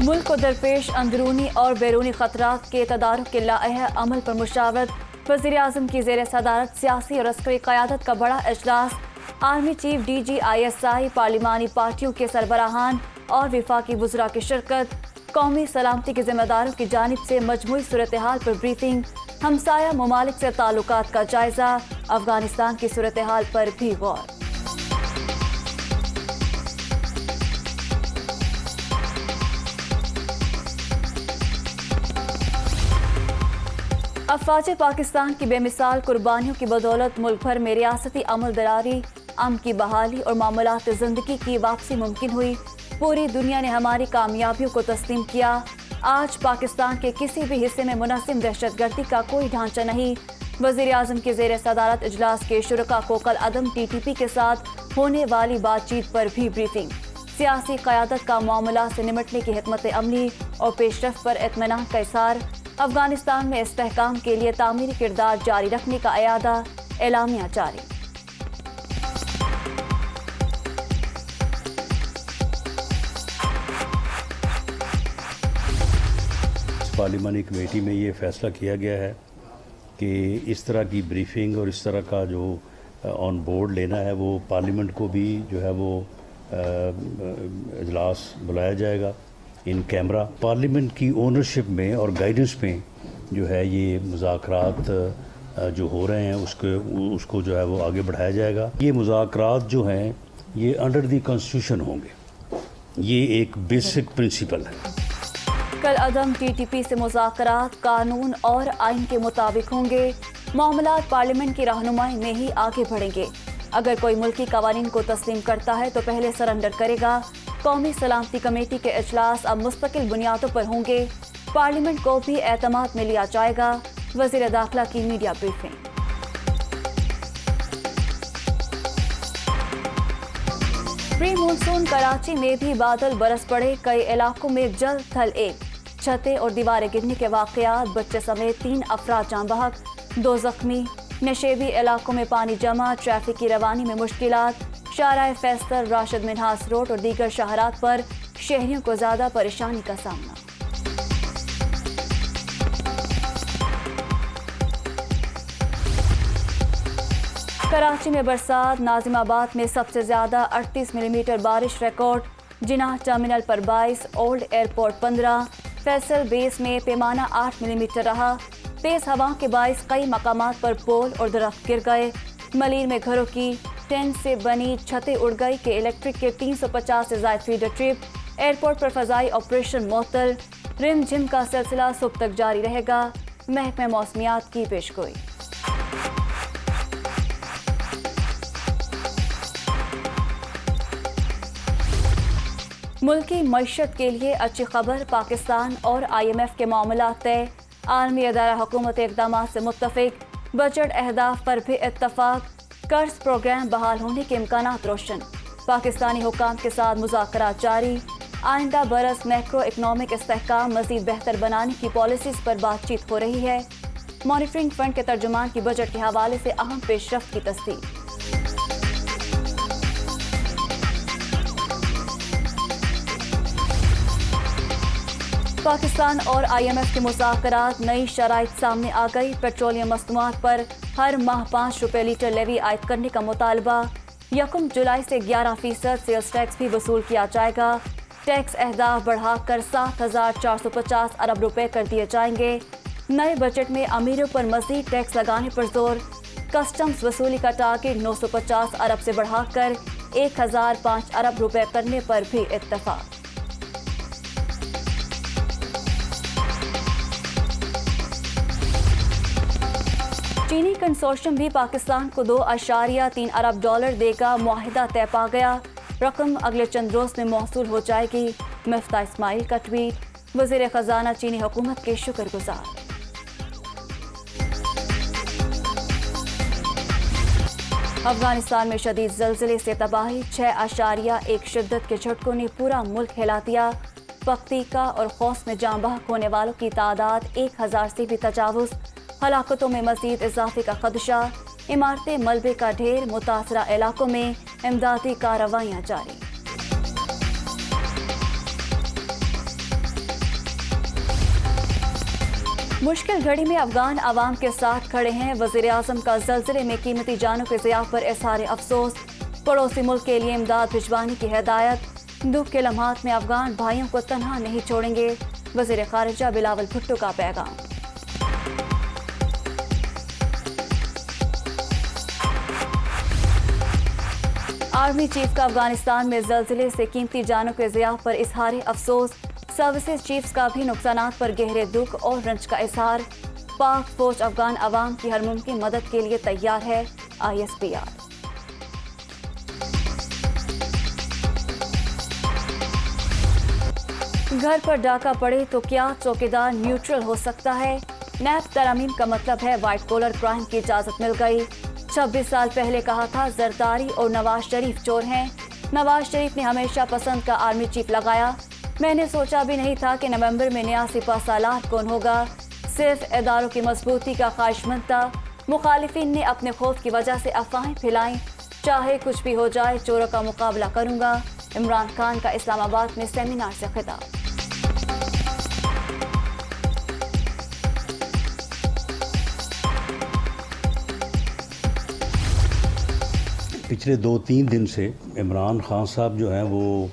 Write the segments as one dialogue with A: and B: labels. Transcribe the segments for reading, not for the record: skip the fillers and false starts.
A: मुल्क को दरपेश अंदरूनी और बैरूनी खतरात के तदारुक के लाएह अमल पर मुशावरत। वज़ीर-ए-आज़म की ज़ेर सदारत सियासी और अस्करी क़यादत का बड़ा इजलास। आर्मी चीफ DG ISI, पार्लिमानी पार्टियों के सरबराहान और विफाकी वज़रा की शिरकत। कौमी सलामती के ज़िम्मेदारों की जानिब से मजमूई सूरत हाल पर ब्रीफिंग। हमसाया ममालिक से ताल्लुकात का जायज़ा। अफगानिस्तान की सूरत हाल पर भी गौर। अफवाज पाकिस्तान की बेमिसाल कुर्बानियों की बदौलत मुल्क भर में रियासती अमल दरारी, अमन की बहाली और मामूलात ज़िंदगी की वापसी मुमकिन हुई। पूरी दुनिया ने हमारी कामयाबियों को तस्लीम किया। आज पाकिस्तान के किसी भी हिस्से में मुनज़्ज़म दहशतगर्दी का कोई ढांचा नहीं। वज़ीर-ए-आज़म के ज़ेर सदारत इजलास के शुरका को कल अदम TTP के साथ होने वाली बातचीत पर भी ब्रीफिंग। सियासी क़यादत का मामला से निमटने की हिकमत अमली और पेशरफ्त पर इत्मीनान का इज़हार। अफगानिस्तान में इस्तेहकाम के लिए तामीरी किरदार जारी रखने का अयादा। एलामिया जारी।
B: पार्लिमानी कमेटी में ये फैसला किया गया है कि इस तरह की ब्रीफिंग और इस तरह का जो ऑन बोर्ड लेना है वो पार्लियामेंट को भी जो है वो इजलास बुलाया जाएगा इन कैमरा। पार्लियामेंट की ओनरशिप में और गाइडेंस में जो है ये मुज़ाकरात जो हो रहे हैं उसको जो है वो आगे बढ़ाया जाएगा। ये मुज़ाकरात जो हैं ये अंडर द कॉन्स्टिट्यूशन होंगे। ये एक बेसिक प्रिंसिपल है।
A: कल अदम TTP से मुज़ाकरात कानून और आइन के मुताबिक होंगे। मामलात पार्लियामेंट की रहनुमाई में ही आगे बढ़ेंगे। अगर कोई मुल्की कवानीन को तस्लीम करता है तो पहले सरेंडर करेगा। कौमी सलामती कमेटी के इजलास अब मुस्तकिल बुनियादों पर होंगे। पार्लियामेंट को भी एतमाद में लिया जाएगा। वज़ीर दाखिला की media briefing. Pre monsoon Karachi में भी बादल बरस पड़े। कई इलाकों में जल थल एक, छतें और दीवारें गिरने के वाक़यात। बच्चे समेत 3 अफराद जान बहक, 2 जख्मी। नशेबी इलाकों में पानी जमा, ट्रैफिक की रवानी में मुश्किलात। शाहराह फैसल, राशिद मिन्हास रोड और दीगर शहरात पर शहरियों को ज़्यादा परेशानी का सामना। कराची में बरसात। नाजिमाबाद में सबसे ज़्यादा 38 मिलीमीटर बारिश रिकॉर्ड। जिनाह टर्मिनल पर 22, ओल्ड एयरपोर्ट 15। फैसल बेस में पैमाना 8 मिलीमीटर रहा। तेज़ हवाओं के बाइस कई मकामात पर पोल और दरख्त गिर गए। मलीर में घरों की टेंट से बनी छतें उड़ गई के इलेक्ट्रिक के 350 से ज़ायद फीडर ट्रिप। एयरपोर्ट पर फ़ज़ाई ऑपरेशन मुअत्तल। रिम झिम का सिलसिला सुबह तक जारी रहेगा। महकमे मौसमियात की पेशगोई। मुल्की मईशत के लिए अच्छी खबर। पाकिस्तान और IMF के मामला तय। आलमी अदारा हुकूमत इक़दामात से मुत्तफ़िक। बजट अहदाफ पर भी इत्तफ़ाक़। कर्ज प्रोग्राम बहाल होने के इम्कानात रोशन। पाकिस्तानी हुकाम के साथ मुज़ाकरात जारी। आइंदा बरस मैक्रो इकनॉमिक इस्तेहकाम मज़ीद बेहतर बनाने की पॉलिसीज़ पर बातचीत हो रही है। मॉनिटरिंग फंड के तर्जुमान की बजट के हवाले से अहम पेशरफ्त की तस्दीक। पाकिस्तान और IMF के मुज़ाकरात। नई शराइत सामने आ गई। पेट्रोलियम मसनूआत पर हर माह 5 रुपये लीटर लेवी आयद करने का मुतालबा। 1 जुलाई से 11% सेल्स टैक्स भी वसूल किया जाएगा। टैक्स अहदाफ बढ़ाकर 7,450 अरब रुपए कर दिए जाएंगे। नए बजट में अमीरों पर मज़ीद टैक्स लगाने पर जोर। कस्टम्स वसूली का टारगेट 950 अरब से बढ़ाकर 1,005 अरब रुपए करने पर भी इत्तफाक। चीनी कंसोर्शियम भी पाकिस्तान को $2.3 अरब देगा। मुआहिदा तय पा गया। रकम अगले चंद रोज में मौसूल हो जाएगी। मिफ्ता इस्माइल का ट्वीट। वज़ीर ख़जाना चीनी हुकूमत के शुक्रगुजार। अफगानिस्तान में शदीद ज़लज़ले से तबाही। 6.1 शिद्दत के झटकों ने पूरा मुल्क हिला दिया। पख्तीका और खौस में जान बहक होने वालों की तादाद 1000 से भी तजावुज़। हलाकतों में मज़ीद इजाफे का खदशा। इमारतें मलबे का ढेर। मुतासरा इलाकों में इमदादी कार्रवाइयाँ जारी। मुश्किल घड़ी में अफगान आवाम के साथ खड़े हैं। वज़ीर आज़म का ज़लज़ले में कीमती जानों के ज़िया पर इज़हार अफसोस। पड़ोसी मुल्क के लिए इमदाद भिजवाने की हिदायत। दुख के लम्हात में अफगान भाइयों को तन्हा नहीं छोड़ेंगे। वज़ीर ख़ारिजा बिलावल भुट्टो का पैगाम। आर्मी चीफ का अफगानिस्तान में ज़लज़ले से कीमती जानों के ज़िया पर इज़हार अफसोस। सर्विसेज चीफ्स का भी नुकसानात पर गहरे दुख और रंज का इज़हार। पाक फौज अफगान अवाम की हर मुमकिन मदद के लिए तैयार है। ISPR। घर पर डाका पड़े तो क्या चौकीदार न्यूट्रल हो सकता है? नैब तरमीम का मतलब है वाइट कॉलर क्राइम की इजाज़त मिल गई। 26 साल पहले कहा था जरदारी और नवाज शरीफ चोर हैं। नवाज शरीफ ने हमेशा पसंद का आर्मी चीफ लगाया। मैंने सोचा भी नहीं था कि नवंबर में नया सिपा सालार कौन होगा। सिर्फ इदारों की मजबूती का ख्वाहिशमंद था। मुखालिफिन ने अपने खौफ की वजह से अफवाहें फैलाई। चाहे कुछ भी हो जाए चोरों का मुकाबला करूंगा। इमरान खान का इस्लामाबाद में सेमिनार से खिताब।
B: पिछले 2-3 दिन से इमरान खान साहब जो हैं वो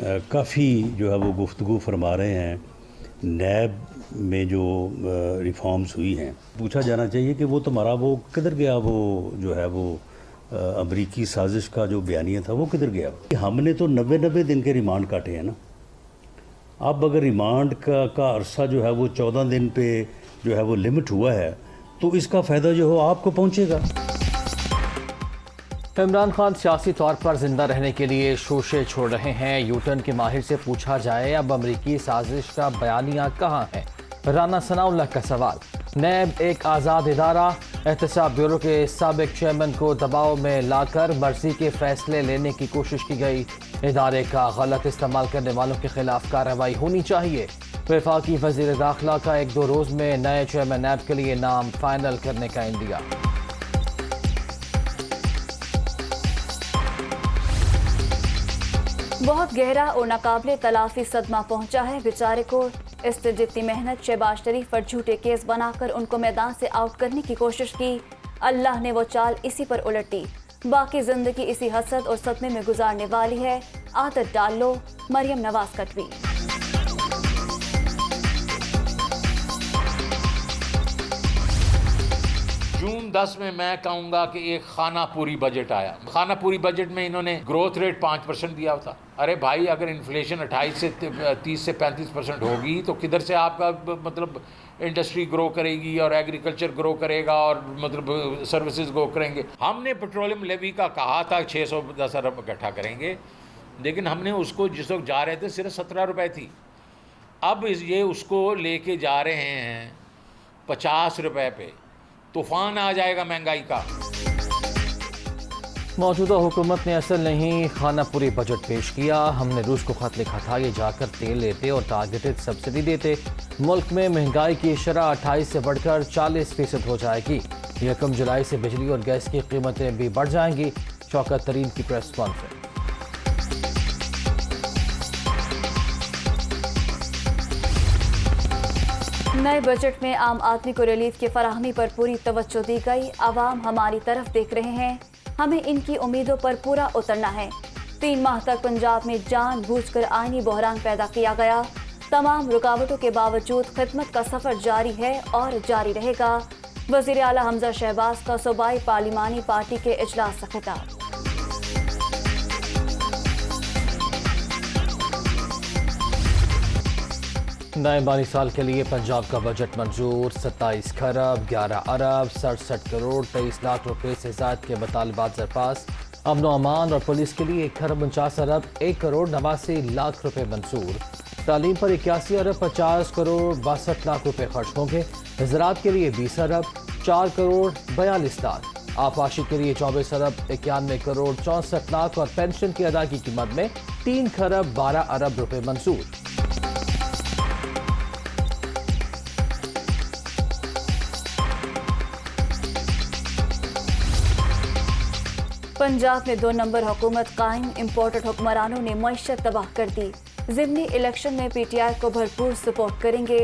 B: काफ़ी जो है वो गुफ्तगू फरमा रहे हैं नैब में जो रिफॉर्म्स हुई हैं। पूछा जाना चाहिए कि वो तुम्हारा वो किधर गया, वो जो है वो अमरीकी साजिश का जो बयानिया था वो किधर गया। हमने तो 90 दिन के रिमांड काटे हैं ना। अब अगर रिमांड का अरसा जो है वो 14 दिन पे जो है वो लिमिट हुआ है तो इसका फ़ायदा जो हो आपको पहुँचेगा।
C: इमरान खान सियासी तौर पर जिंदा रहने के लिए शोशे छोड़ रहे हैं। यूटर्न के माहिर से पूछा जाए अब अमरीकी साजिश का बयानिया कहाँ है? राना सनाउल्लाह का सवाल। नैब एक आज़ाद इदारा, एहतसाब ब्यूरो के साबिक चेयरमैन को दबाव में लाकर मर्जी के फैसले लेने की कोशिश की गई। इदारे का गलत इस्तेमाल करने वालों के खिलाफ कार्रवाई होनी चाहिए। वफाकी वज़ीर दाखिला का 1-2 रोज़ में नए चेयरमैन नैब के लिए नाम फाइनल करने का इंदिया।
A: बहुत गहरा और नाकाबिले तलाफी सदमा पहुंचा है बेचारे को। इससे जितनी मेहनत शहबाज शरीफ पर झूठे केस बनाकर उनको मैदान से आउट करने की कोशिश की, अल्लाह ने वो चाल इसी पर उलटी। बाकी जिंदगी इसी हसरत और सदमे में गुजारने वाली है। आदत डाल लो। मरियम नवाज का ट्वीट।
D: जून 10 में मैं कहूँगा कि एक खाना पूरी बजट आया। खाना पूरी बजट में इन्होंने ग्रोथ रेट 5% दिया था। अरे भाई, अगर इन्फ्लेशन 28 से 30 से 35% होगी तो किधर से आपका मतलब इंडस्ट्री ग्रो करेगी और एग्रीकल्चर ग्रो करेगा और मतलब सर्विसेज ग्रो करेंगे। हमने पेट्रोलियम लेवी का कहा था 610 अरब इकट्ठा करेंगे, लेकिन हमने उसको जिस वक्त जा रहे थे सिर्फ 17 रुपये थी। अब ये उसको लेके जा रहे हैं 50 रुपये पे। तूफान आ जाएगा महंगाई का।
C: मौजूदा हुकूमत ने असल नहीं खाना पूरी बजट पेश किया। हमने रूस को खत लिखा था ये जाकर तेल लेते और टारगेटेड सब्सिडी देते। मुल्क में महंगाई की शरह 28 से बढ़कर 40% हो जाएगी। 1 जुलाई से बिजली और गैस की कीमतें भी बढ़ जाएंगी। शौकत तरीन की प्रेस कॉन्फ्रेंस।
A: नए बजट में आम आदमी को रिलीफ की फराहमी पर पूरी तवज्जो दी गई। आवाम हमारी तरफ देख रहे हैं, हमें इनकी उम्मीदों पर पूरा उतरना है। 3 माह तक पंजाब में जानबूझकर आईनी बहरान पैदा किया गया। तमाम रुकावटों के बावजूद खिदमत का सफर जारी है और जारी रहेगा। वज़ीर आला हमजा शहबाज का सूबाई पार्लिमानी पार्टी के इजलास से खिताब।
C: नए माली साल के लिए पंजाब का बजट मंजूर। 27 खरब 11 अरब 67 करोड़ 23 लाख रुपए से ज़ायद के मुतालबात दरपास। अमन अमान और पुलिस के लिए 1 खरब 49 अरब 1 करोड़ 89 लाख रुपए मंजूर। तालीम पर 81 अरब 50 करोड़ 62 लाख रुपए खर्च होंगे। ज़राअत के लिए 20 अरब 4 करोड़ 42 लाख। आबाशी के लिए 24 अरब 91 करोड़ 64 लाख और पेंशन की अदा की कीमत में 3 खरब 12 अरब रुपए मंजूर।
A: पंजाब में 2 नंबर हुकूमत कायम। इम्पोर्टेड हुक्मरानों ने मईशत तबाह कर दी। ज़िमनी इलेक्शन में PTI को भरपूर सपोर्ट करेंगे।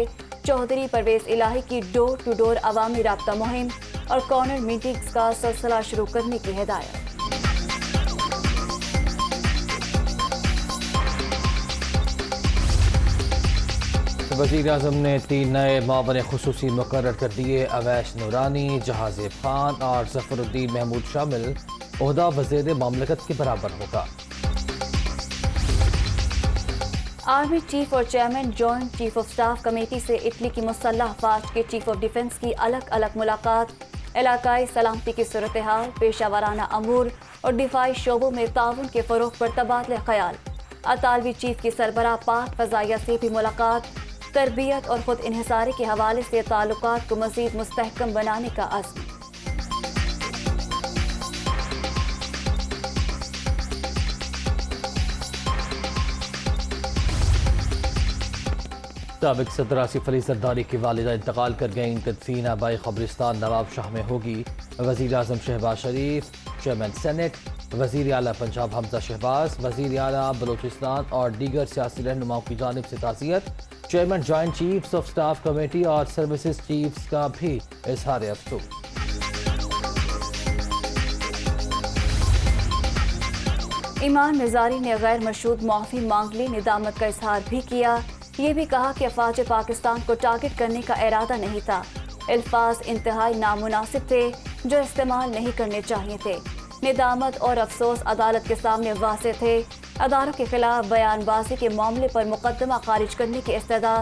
A: चौधरी परवेज इलाही की डोर टू डोर अवामी राब्ता मुहिम और कॉर्नर मीटिंग्स का सिलसिला शुरू करने की हिदायत।
C: वज़ीर-ए-आज़म ने 3 नए मावन खुसूसी मुकर्रर कर दिए। अवैश नूरानी, जहाज़ेब खान और ज़फ़रुद्दीन महमूद शामिल। ओहदा वज़ीर मामलकत के बराबर होगा।
A: आर्मी चीफ और chairman joint chief of staff committee से इटली की मुसल्लह अफवाज के चीफ ऑफ डिफेंस की अलग अलग मुलाकात। इलाकाई सलामती की सूरत हाल, पेशा वाराना अमूर और दिफाई शोबों में ताउन के फ़रोग़ पर तबादला ख्याल। अतालवी चीफ की सरबराह पाक फ़ज़ाइया से भी मुलाकात। तरबियत और खुद इन्हिसारी के हवाले से ताल्लुकात को मज़ीद मुस्तहकम बनाने का अज़्म।
C: साबिक़ सदर आसिफ अली ज़रदारी की वालिदा इंतकाल कर गई। तदफीन आबाई क़ब्रिस्तान नवाब शाह में होगी। वज़ीर आज़म शहबाज शरीफ, चेयरमैन सेनेट, वज़ीर आला पंजाब हमजा शहबाज, वज़ीर आला बलूचिस्तान और दीगर सियासी रहनुमाओं की जानिब से ताज़ियत। Chairman joint chiefs of staff committee और सर्विसेज चीफ्स का भी इज़हार अफ़सोस।
A: ईमान निज़ारी ने गैर मशरूत माफ़ी मांग ली। निदामत का इजहार भी किया। ये भी कहा कि अफवाज पाकिस्तान को टारगेट करने का इरादा नहीं था। अल्फाज इंतहाई नामुनासिब थे जो इस्तेमाल नहीं करने चाहिए थे। निदामत और अफसोस अदालत के सामने वाज़ेह थे। अदारों के खिलाफ बयानबाजी के मामले पर मुकदमा खारिज करने की इस्तदा।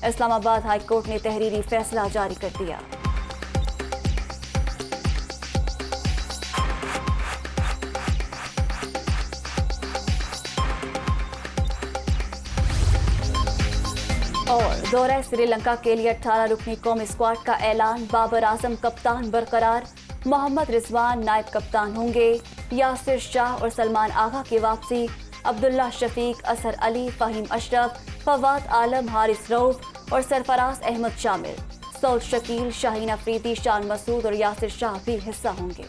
A: इस्लामाबाद हाई कोर्ट ने तहरीरी फैसला जारी कर दिया। और दौरा श्रीलंका के लिए 18 रुकनी कौमी स्क्वाड का ऐलान। बाबर आजम कप्तान बरकरार, मोहम्मद रिजवान नायब कप्तान होंगे। यासिर शाह और सलमान आगा की वापसी। अब्दुल्ला शफीक, असर अली, फ़हीम अशरफ, फवाद आलम, हारिस रऊफ और सरफराज अहमद शामिल। सऊद शकील, शाहीन अफरीदी, शान मसूद और यासिर शाह भी हिस्सा होंगे।